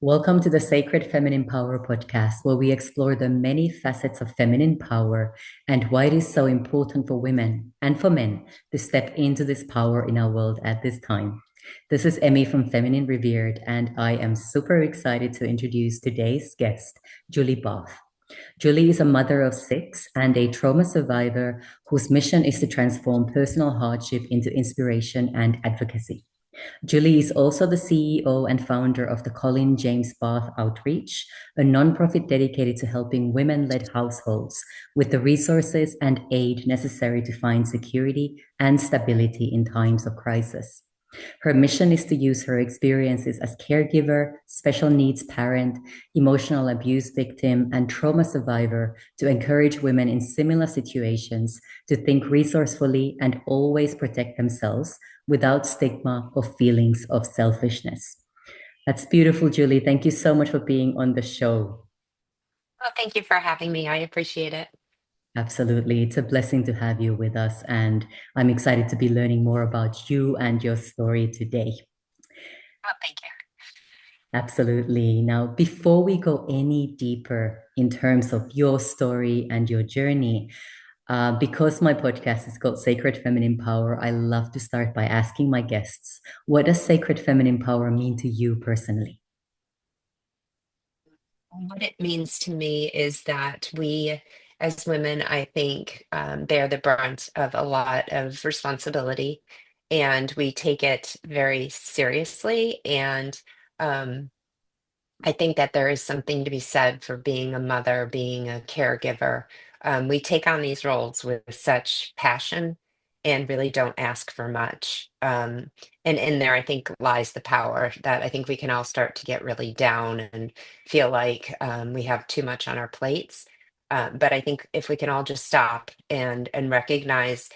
Welcome to the Sacred Feminine Power podcast, where we explore the many facets of feminine power and why it is so important for women and for men to step into this power in our world at this time. This is Emmy from Feminine Revered, and I am super excited to introduce today's guest, Julie Barth. Julie is a mother of six and a trauma survivor whose mission is to transform personal hardship into inspiration and advocacy. Julie is also the CEO and founder of the Colin James Barth Outreach, a nonprofit dedicated to helping women led households with the resources and aid necessary to find security and stability in times of crisis. Her mission is to use her experiences as caregiver, special needs parent, emotional abuse victim, and trauma survivor to encourage women in similar situations to think resourcefully and always protect themselves without stigma or feelings of selfishness. That's beautiful, Julie. Thank you so much for being on the show. Well, thank you for having me. I appreciate it. Absolutely. It's a blessing to have you with us, and I'm excited to be learning more about you and your story today. Well, thank you. Absolutely. Now, before we go any deeper in terms of your story and your journey, because my podcast is called Sacred Feminine Power, I love to start by asking my guests, what does sacred feminine power mean to you personally? What it means to me is that we, as women, I think, bear the brunt of a lot of responsibility, and we take it very seriously. And um, I think that there is something to be said for being a mother, being a caregiver. We take on these roles with such passion and really don't ask for much. And in there, I think, lies the power that I think we can all start to get really down and feel like we have too much on our plates. But I think if we can all just stop and recognize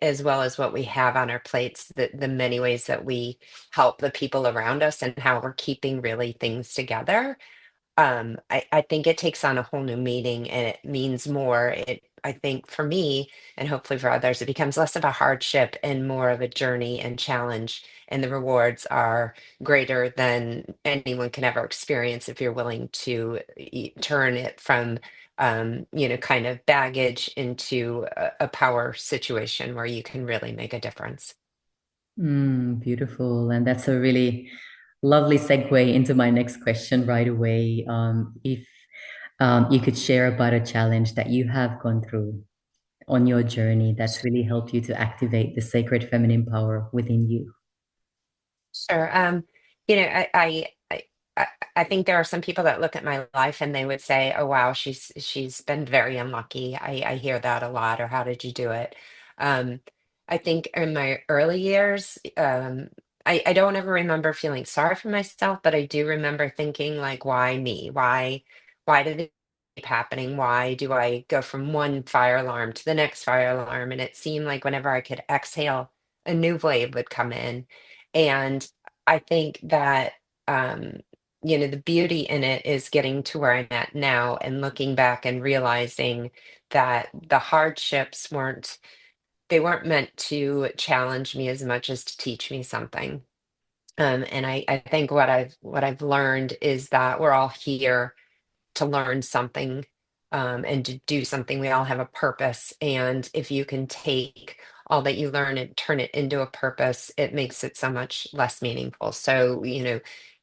as well as what we have on our plates, the many ways that we help the people around us and how we're keeping really things together. I think it takes on a whole new meaning and it means more. I think for me, and hopefully for others, it becomes less of a hardship and more of a journey and challenge. And the rewards are greater than anyone can ever experience if you're willing to turn it from, kind of baggage into a power situation where you can really make a difference. Beautiful. And that's a really lovely segue into my next question right away. If you could share about a challenge that you have gone through on your journey that's really helped you to activate the sacred feminine power within you. Sure. I think there are some people that look at my life and they would say, "Oh, wow, she's been very unlucky." I hear that a lot. Or, "How did you do it?" Um, I think in my early years, I don't ever remember feeling sorry for myself, but I do remember thinking, like, "Why me? Why did it keep happening? Why do I go from one fire alarm to the next fire alarm?" And it seemed like whenever I could exhale, a new wave would come in. And I think that, the beauty in it is getting to where I'm at now and looking back and realizing that the hardships they weren't meant to challenge me as much as to teach me something. And I think what I've learned is that we're all here to learn something, and to do something. We all have a purpose. And if you can take all that you learn and turn it into a purpose, it makes it so much less meaningful. So,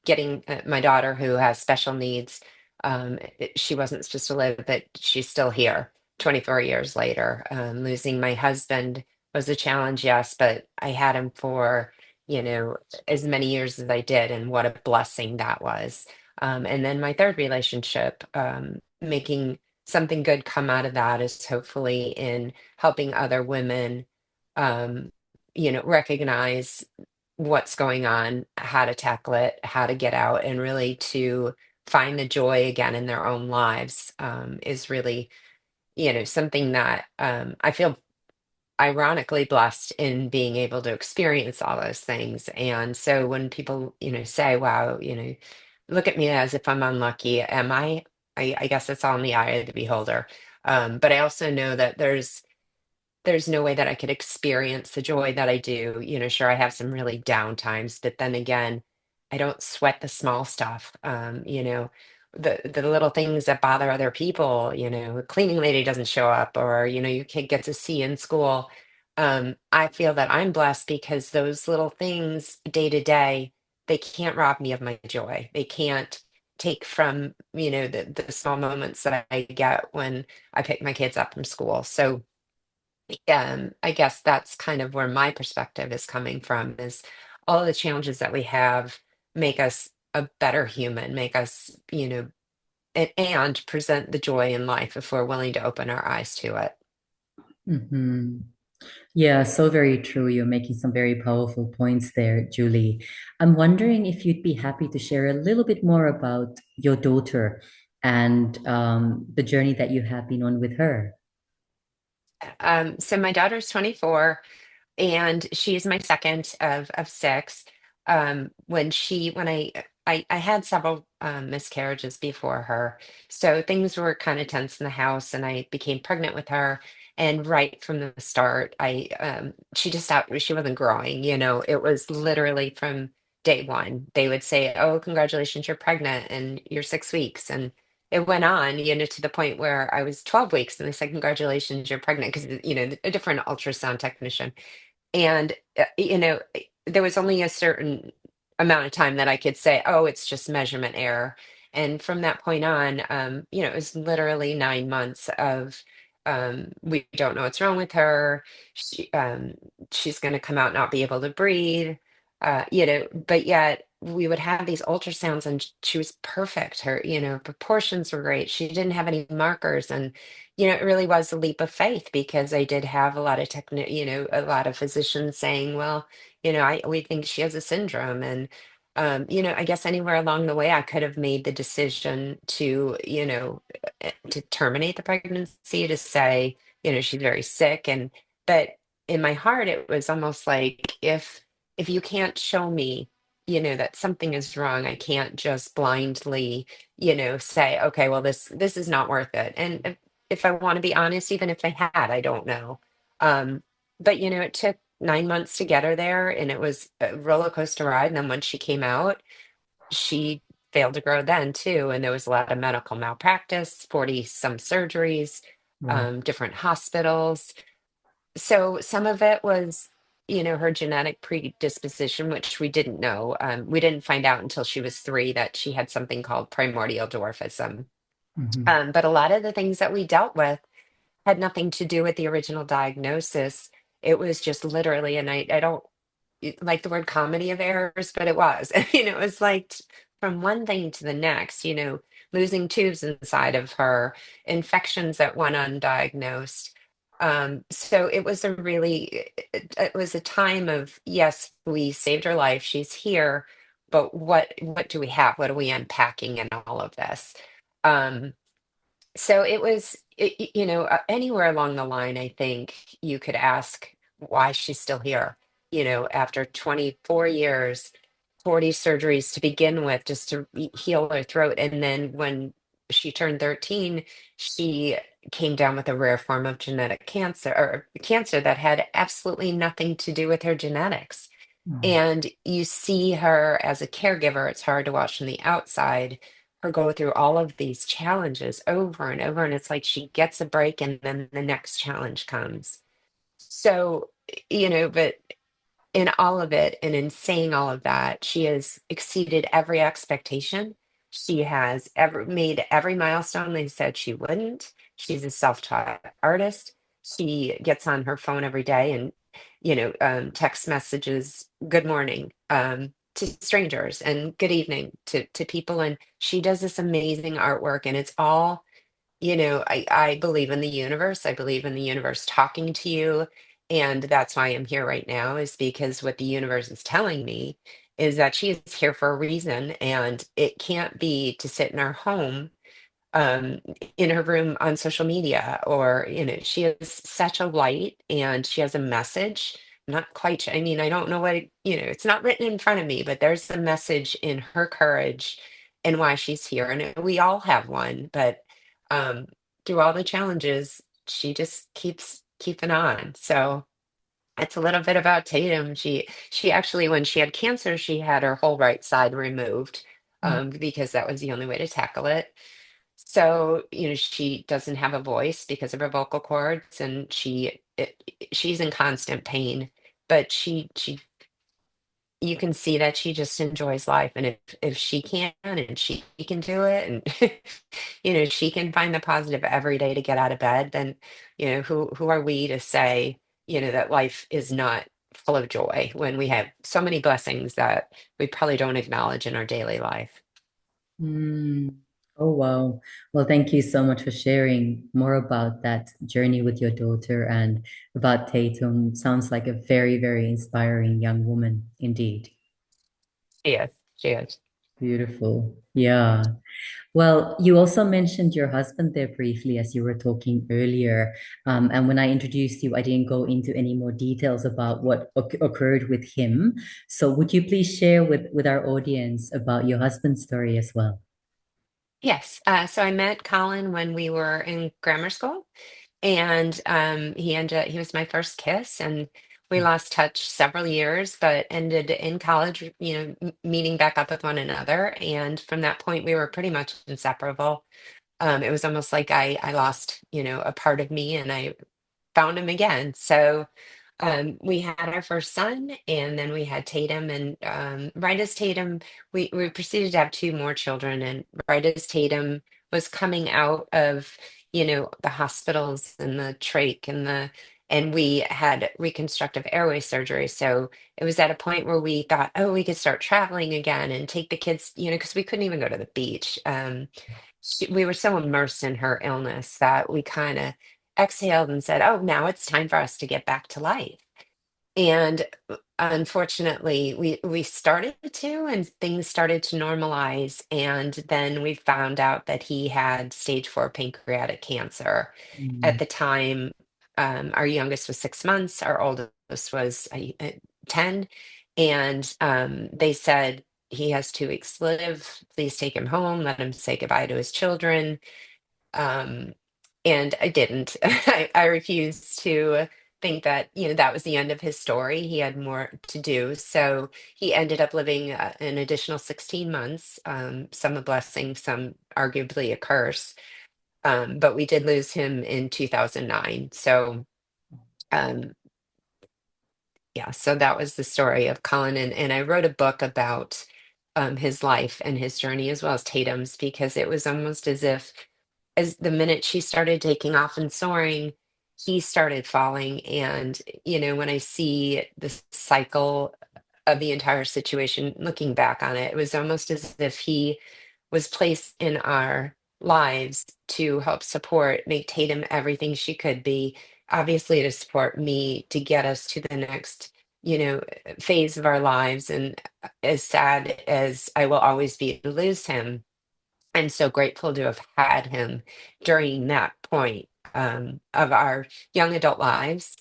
getting my daughter who has special needs, she wasn't supposed to live, but she's still here 24 years later. Losing my husband was a challenge, yes, but I had him for, you know, as many years as I did. And what a blessing that was. And then my third relationship, making something good come out of that is hopefully in helping other women, um, recognize what's going on, how to tackle it, how to get out, and really to find the joy again in their own lives, is really, something that I feel ironically blessed in being able to experience all those things. And so when people, say, "Wow, look at me as if I'm unlucky." Am I? I guess it's all in the eye of the beholder. But I also know that there's no way that I could experience the joy that I do. Sure, I have some really down times, but then again, I don't sweat the small stuff. The little things that bother other people, the cleaning lady doesn't show up, or your kid gets a C in school. I feel that I'm blessed because those little things day to day, they can't rob me of my joy. They can't take from, the small moments that I get when I pick my kids up from school. So I guess that's kind of where my perspective is coming from, is all the challenges that we have make us a better human, make us, and present the joy in life if we're willing to open our eyes to it. Hmm. Yeah, so very true. You're making some very powerful points there, Julie. I'm wondering if you'd be happy to share a little bit more about your daughter and the journey that you have been on with her. So my daughter's 24, and she's my second of six. When I had several miscarriages before her, so things were kind of tense in the house, and I became pregnant with her. And right from the start, she just stopped. She wasn't growing. It was literally from day one. They would say, "Oh, congratulations, you're pregnant, and you're 6 weeks," and it went on, to the point where I was 12 weeks, and they said, "Congratulations, you're pregnant," because a different ultrasound technician. And, there was only a certain amount of time that I could say, "Oh, it's just measurement error." And from that point on, it was literally 9 months of, we don't know what's wrong with her. She's going to come out not be able to breathe, but yet we would have these ultrasounds and she was perfect. Her, proportions were great. She didn't have any markers. And it really was a leap of faith, because I did have a lot of a lot of physicians saying, well, we think she has a syndrome. And, I guess anywhere along the way, I could have made the decision to, to terminate the pregnancy, to say, she's very sick. But in my heart, it was almost like, if you can't show me, that something is wrong, I can't just blindly, say, okay, well, this is not worth it. And if I want to be honest, even if they had, I don't know. Um, but it took 9 months to get her there, and it was a roller coaster ride. And then when she came out, she failed to grow then too. And there was a lot of medical malpractice, 40 some surgeries, Wow. different hospitals. So some of it was, her genetic predisposition, which we didn't know. We didn't find out until she was 3 that she had something called primordial dwarfism. Hmm. But a lot of the things that we dealt with had nothing to do with the original diagnosis. It was just literally, and I don't like the word comedy of errors, but it was. It was like from one thing to the next, losing tubes inside of her, infections that went undiagnosed. So it was it was a time of, yes, we saved her life. She's here, but what do we have? What are we unpacking in all of this? Um, so it was, anywhere along the line, I think you could ask why she's still here, after 24 years, 40 surgeries to begin with, just to heal her throat. And then when she turned 13, she came down with a rare form of genetic cancer, or cancer that had absolutely nothing to do with her genetics. Oh. And you see her as a caregiver, it's hard to watch from the outside, her go through all of these challenges over and over. And it's like she gets a break and then the next challenge comes. So, but in all of it and in saying all of that, she has exceeded every expectation. She has ever made every milestone they said she wouldn't. She's a self-taught artist. She gets on her phone every day and, text messages, good morning, to strangers, and good evening to people. And she does this amazing artwork, and it's all, I believe in the universe. I believe in the universe talking to you. And that's why I'm here right now, is because what the universe is telling me is that she is here for a reason. And it can't be to sit in her home, um, in her room on social media, or, she is such a light and she has a message. I'm not quite sure. I mean, I don't know what, it's not written in front of me, but there's a message in her courage and why she's here. And we all have one, but um, through all the challenges, she just keeps keeping on. So, It's a little bit about Tatum. She actually, when she had cancer, she had her whole right side removed, because that was the only way to tackle it. So, she doesn't have a voice because of her vocal cords, and she's in constant pain. But she you can see that she just enjoys life, and if she can and she can do it, and she can find the positive every day to get out of bed, then who are we to say that life is not full of joy when we have so many blessings that we probably don't acknowledge in our daily life. Mm. Oh, wow. Well, thank you so much for sharing more about that journey with your daughter and about Tatum. Sounds like a very, very inspiring young woman indeed. Yes, she is. Beautiful. Yeah. Well, you also mentioned your husband there briefly as you were talking earlier. And when I introduced you, I didn't go into any more details about what occurred with him. So would you please share with our audience about your husband's story as well? Yes. So I met Colin when we were in grammar school, and he was my first kiss, and we lost touch several years, but ended in college, meeting back up with one another. And from that point, we were pretty much inseparable. It was almost like I lost, a part of me, and I found him again. So we had our first son, and then we had Tatum. And right as Tatum, we proceeded to have two more children. And right as Tatum was coming out of, the hospitals and the trach and we had reconstructive airway surgery. So it was at a point where we thought, oh, we could start traveling again and take the kids, because we couldn't even go to the beach. We were so immersed in her illness that we kind of exhaled and said, oh, now it's time for us to get back to life. And unfortunately, we started to, and things started to normalize. And then we found out that he had stage 4 pancreatic cancer. Mm. At the time, our youngest was 6 months, our oldest was 10. And they said, he has 2 weeks to live. Please take him home. Let him say goodbye to his children. Um, and I didn't. I refused to think that, that was the end of his story. He had more to do. So he ended up living an additional 16 months, some a blessing, some arguably a curse. But we did lose him in 2009. So, um, yeah, so that was the story of Colin. And I wrote a book about his life and his journey as well as Tatum's, because it was almost as the minute she started taking off and soaring, he started falling. And, when I see the cycle of the entire situation, looking back on it, it was almost as if he was placed in our lives to help support, make Tatum everything she could be, obviously to support me to get us to the next, phase of our lives. And as sad as I will always be to lose him, I'm so grateful to have had him during that point of our young adult lives.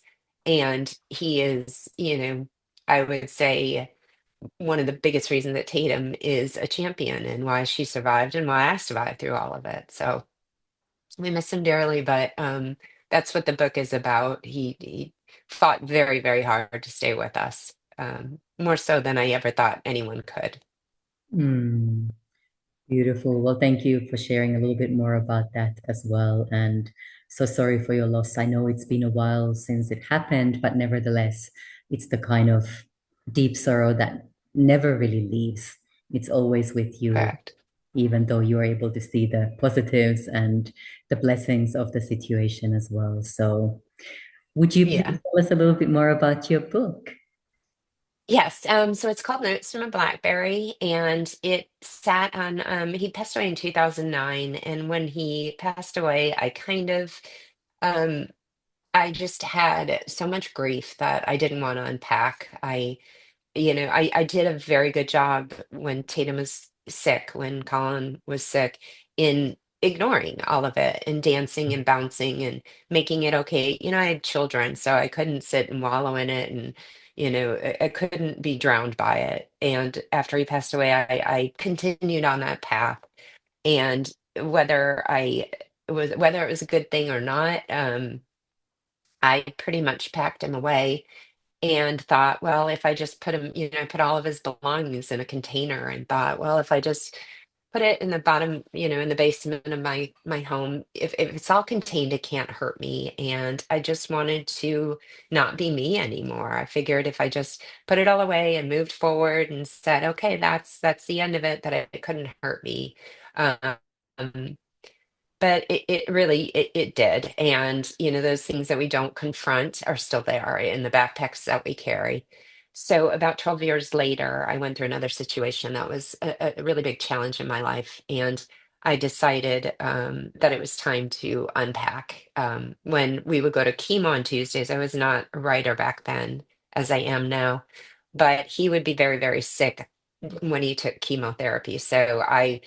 And he is, I would say one of the biggest reasons that Tatum is a champion and why she survived and why I survived through all of it. So we miss him dearly, but that's what the book is about. He fought very, very hard to stay with us, more so than I ever thought anyone could. Mm. Beautiful. Well, thank you for sharing a little bit more about that as well. And so sorry for your loss. I know it's been a while since it happened, but nevertheless, it's the kind of deep sorrow that never really leaves. It's always with you, Correct. even though you are able to see the positives and the blessings of the situation as well. So, would you please Yeah. tell us a little bit more about your book? Yes, so it's called Notes from a Blackberry, and it sat on, he passed away in 2009, and when he passed away, um, I just had so much grief that I didn't want to unpack. I did a very good job when Tatum was sick, when Colin was sick, in ignoring all of it and dancing and bouncing and making it okay. I had children, so I couldn't sit and wallow in it, and I couldn't be drowned by it. And after he passed away, I continued on that path. And whether it was a good thing or not, I pretty much packed him away and thought, well, if I just put him, I put all of his belongings in a container and thought, well, if I just put it in the bottom, in the basement of my home, if it's all contained, it can't hurt me. And I just wanted to not be me anymore. I figured if I just put it all away and moved forward and said, okay, that's the end of it, that it couldn't hurt me. Um, but it really it did. And those things that we don't confront are still there in the backpacks that we carry. So about 12 years later, I went through another situation that was a really big challenge in my life, and I decided that it was time to unpack. When we would go to chemo on Tuesdays, I was not a writer back then as I am now, but he would be very, very sick when he took chemotherapy. So I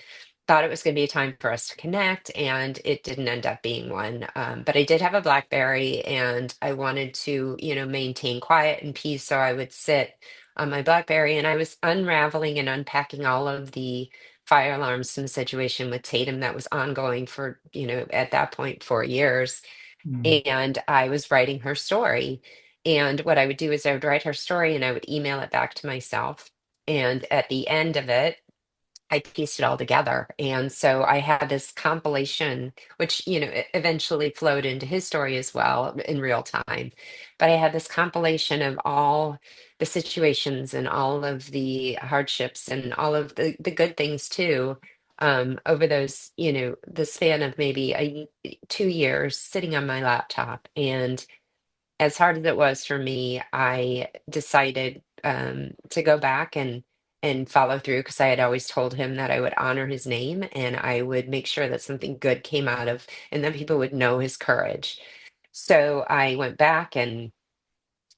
thought it was going to be a time for us to connect, and it didn't end up being one. But I did have a Blackberry, and I wanted to, maintain quiet and peace. So I would sit on my Blackberry, and I was unraveling and unpacking all of the fire alarms from the situation with Tatum that was ongoing for, at that point, 4 years. Mm. And I was writing her story. And what I would do is I would write her story and I would email it back to myself. And at the end of it, I pieced it all together. And so I had this compilation, which, eventually flowed into his story as well in real time. But I had this compilation of all the situations and all of the hardships and all of the good things too, over those, the span of maybe 2 years sitting on my laptop. And as hard as it was for me, I decided to go back and follow through, because I had always told him that I would honor his name and I would make sure that something good came out of, and then people would know his courage. So I went back and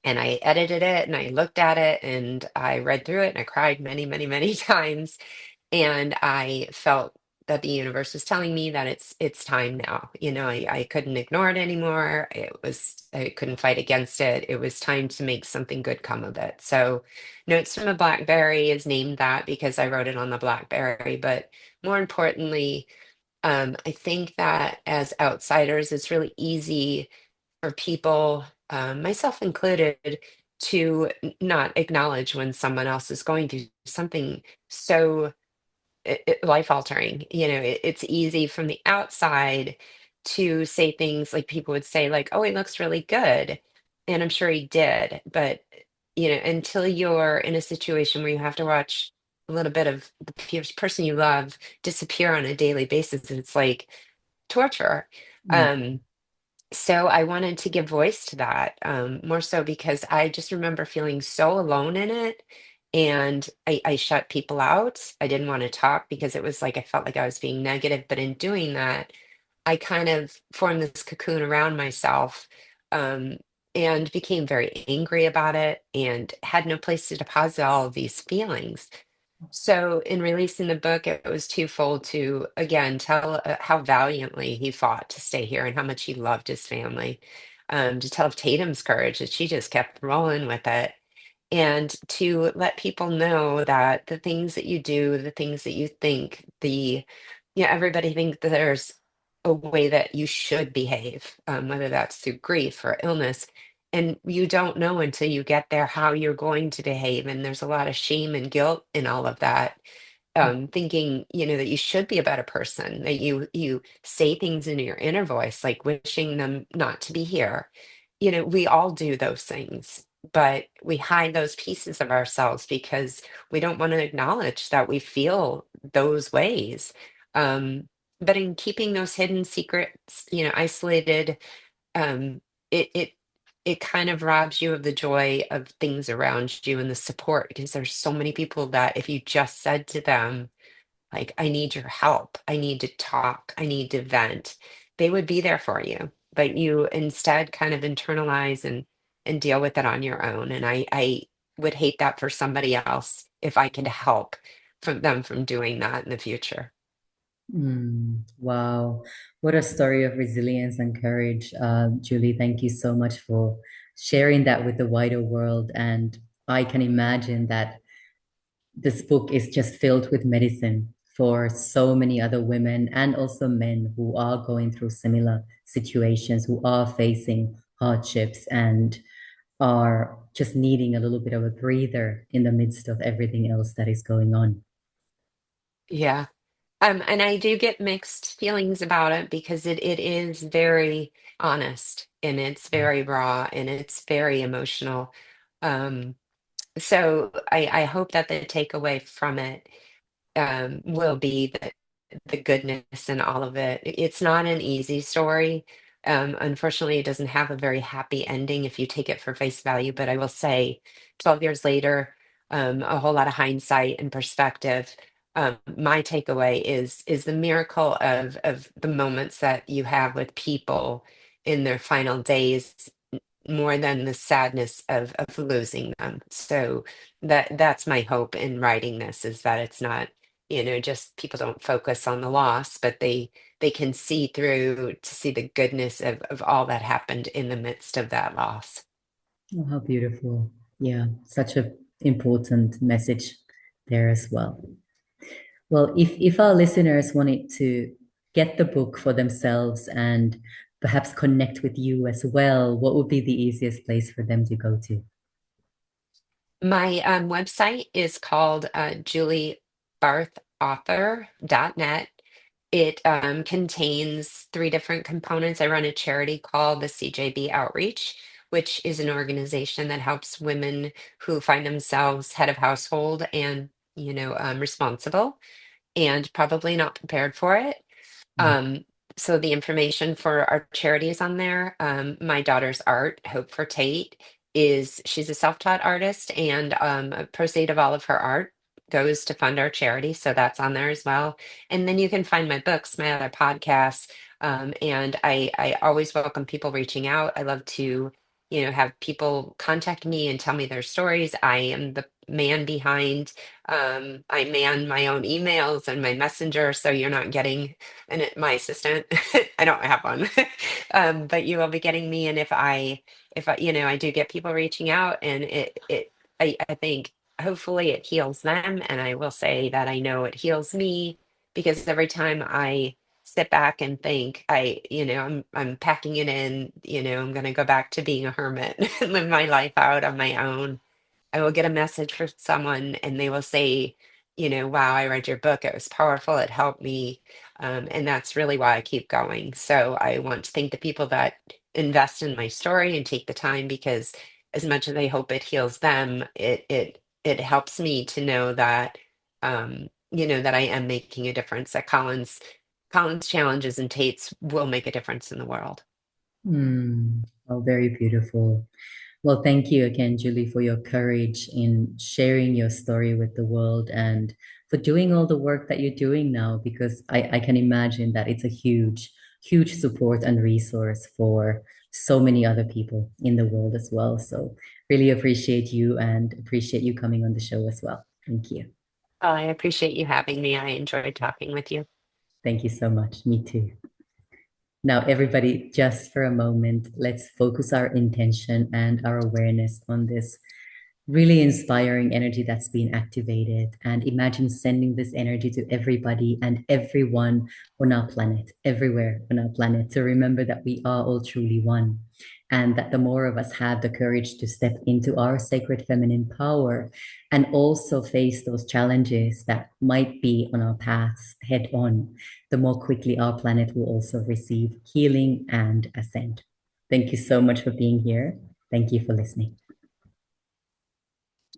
I edited it and I looked at it and I read through it and I cried many, many, many times, and I felt that the universe was telling me that it's time now. I couldn't ignore it anymore. I couldn't fight against it. It was time to make something good come of it. So Notes from a Blackberry is named that because I wrote it on the Blackberry. But more importantly, I think that as outsiders, it's really easy for people, myself included, to not acknowledge when someone else is going through something so life altering. It's easy from the outside to say things like people would say, like, "Oh, he looks really good," and I'm sure he did. But until you're in a situation where you have to watch a little bit of the person you love disappear on a daily basis, it's like torture. Mm. Um, so I wanted to give voice to that, more so because I just remember feeling so alone in it. And I shut people out. I didn't want to talk because it was like I felt like I was being negative. But in doing that, I kind of formed this cocoon around myself, um, and became very angry about it and had no place to deposit all of these feelings. So, in releasing the book, it was twofold: to again tell how valiantly he fought to stay here and how much he loved his family, to tell of Tatum's courage that she just kept rolling with it, and to let people know that the things that you do, the things that you think, everybody thinks that there's a way that you should behave, whether that's through grief or illness. And you don't know until you get there how you're going to behave. And there's a lot of shame and guilt in all of that. Thinking, that you should be a better person, that you say things in your inner voice, like wishing them not to be here. We all do those things, but we hide those pieces of ourselves because we don't want to acknowledge that we feel those ways. Um, but in keeping those hidden secrets, isolated, um, it it it kind of robs you of the joy of things around you and the support, because there's so many people that if you just said to them, like, I need your help, I need to talk, I need to vent, they would be there for you. But you instead kind of internalize and deal with it on your own. And I would hate that for somebody else if I could help from doing that in the future. Mm. Wow. What a story of resilience and courage. Julie, thank you so much for sharing that with the wider world. And I can imagine that this book is just filled with medicine for so many other women and also men who are going through similar situations, who are facing hardships. And are just needing a little bit of a breather in the midst of everything else that is going on. Yeah. And I do get mixed feelings about it because it is very honest and it's very raw and it's very emotional. Um, so I hope that the takeaway from it will be the goodness in all of it. It's not an easy story. Unfortunately, it doesn't have a very happy ending if you take it for face value. But I will say, 12 years later, a whole lot of hindsight and perspective. My takeaway is the miracle of the moments that you have with people in their final days more than the sadness of losing them. So that's my hope in writing this is that it's not, just people don't focus on the loss, but they can see through to see the goodness of all that happened in the midst of that loss. Oh, how beautiful. Yeah, such a important message there as well. Well, if our listeners wanted to get the book for themselves and perhaps connect with you as well, what would be the easiest place for them to go to? My website is called juliebarthauthor.net. It contains three different components. I run a charity called the CJB Outreach, which is an organization that helps women who find themselves head of household and, responsible and probably not prepared for it. Mm. Um, so the information for our charity is on there. My daughter's art, Hope for Tate, she's a self-taught artist, and a proceed of all of her art goes to fund our charity. So that's on there as well. And then you can find my books, my other podcasts. And I always welcome people reaching out. I love to, have people contact me and tell me their stories. I am the man behind I man my own emails and my messenger, so you're not getting my assistant. I don't have one, but you will be getting me. And if I, I do get people reaching out, and I think hopefully it heals them. And I will say that I know it heals me because every time I sit back and think, I'm packing it in. I'm going to go back to being a hermit and live my life out on my own. I will get a message from someone and they will say, wow, I read your book. It was powerful. It helped me. And that's really why I keep going. So I want to thank the people that invest in my story and take the time because as much as I hope it heals them, it helps me to know that that I am making a difference, that Colin's challenges and Tate's will make a difference in the world. Mm. Oh, very beautiful. Well, thank you again, Julie, for your courage in sharing your story with the world and for doing all the work that you're doing now, because I can imagine that it's a huge, huge support and resource for so many other people in the world as well. So really appreciate you and appreciate you coming on the show as well. Thank you. I appreciate you having me. I enjoyed talking with you. Thank you so much. Me too. Now, everybody, just for a moment, let's focus our intention and our awareness on this really inspiring energy that's been activated. And imagine sending this energy to everybody and everyone on our planet, everywhere on our planet, to remember that we are all truly one. And that the more of us have the courage to step into our sacred feminine power and also face those challenges that might be on our paths head on, the more quickly our planet will also receive healing and ascent. Thank you so much for being here. Thank you for listening.